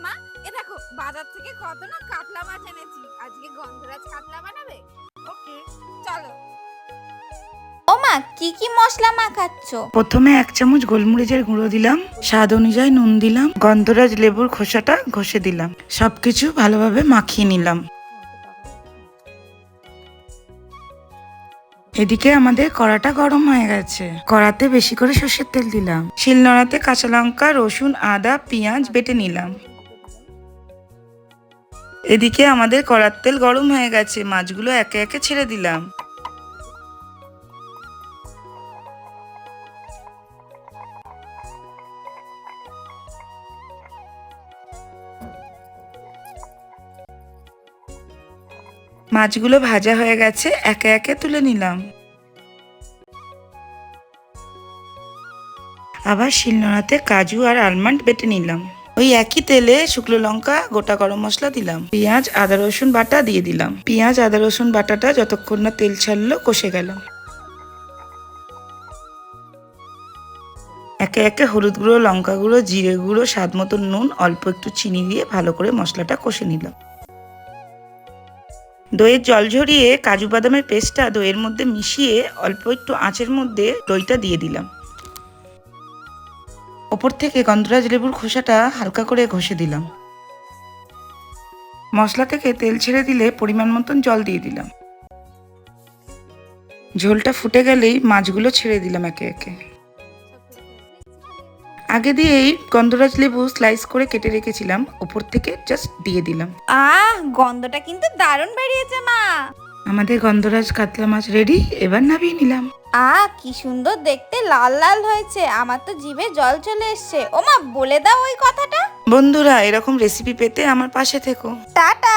মা, এ দেখো বাজার থেকে কত না কাতলা মাছ এনেছি। আজকে গন্ধরাজ কাতলা বানাবে। ওকে, চলো। ও মা, কি কি মশলা মাখাচ্ছ? প্রথমে 1 চামচ গোলমরিচের গুঁড়ো দিলাম, স্বাদ অনুযায়ী নুন দিলাম, গন্ধরাজ লেবুর খোসাটা ঘষে দিলাম, সবকিছু ভালোভাবে মাখিয়ে নিলাম। এদিকে আমাদের কড়াটা গরম হয়ে গেছে। কড়াতে বেশি করে সর্ষের তেল দিলাম, শিলনোড়াতে কাঁচা লঙ্কা, রসুন, আদা, পেঁয়াজ বেটে নিলাম। এদিকে আমাদের কড়ার তেল গরম হয়ে গেছে, মাছগুলো একে একে ছেড়ে দিলাম। মাছগুলো ভাজা হয়ে গেছে, একে একে তুলে নিলাম। আবার শিলনোড়াতে কাজু আর আলমন্ড বেটে নিলাম। ওই একই তেলে শুকনো লঙ্কা, গোটা গরম মশলা দিলাম, পেঁয়াজ, আদা, রসুন বাটা দিয়ে দিলাম। পেঁয়াজ, আদা, রসুন বাটাটা যতক্ষণ না তেল ছাড়লো কষে গেল। একে একে হলুদ গুঁড়ো, লঙ্কা গুঁড়ো, জিরে গুঁড়ো, স্বাদ মতো নুন, অল্প একটু চিনি দিয়ে ভালো করে মশলাটা কষে নিলাম। দইয়ের জল ঝরিয়ে কাজু বাদামের পেস্টটা দইয়ের মধ্যে মিশিয়ে অল্প একটু আঁচের মধ্যে দইটা দিয়ে দিলাম। ওপর থেকে গন্ধরাজ লেবুর খোসাটা হালকা করে ঘষে দিলাম। মশলা থেকে তেল ছেড়ে দিলে পরিমাণ মতন জল দিয়ে দিলাম। ঝোলটা ফুটে গেলেই মাছগুলো ছেড়ে দিলাম একে একে। আগে দিয়েই গন্ধরাজ লেবু স্লাইস করে কেটে রেখেছিলাম, ওপর থেকে জাস্ট দিয়ে দিলাম। গন্ধটা কিন্তু দারুণ বেরিয়েছে মা। আমাদের গন্ধরাজ কাতলা মাছ রেডি, এবার নামিয়ে নিলাম। কি সুন্দর দেখতে লাল লাল হয়েছে, আমার তো জিভে জল চলে এসছে। ও মা, বলে দাও ওই কথাটা। বন্ধুরা, এরকম রেসিপি পেতে আমার পাশে থেকো। টাটা।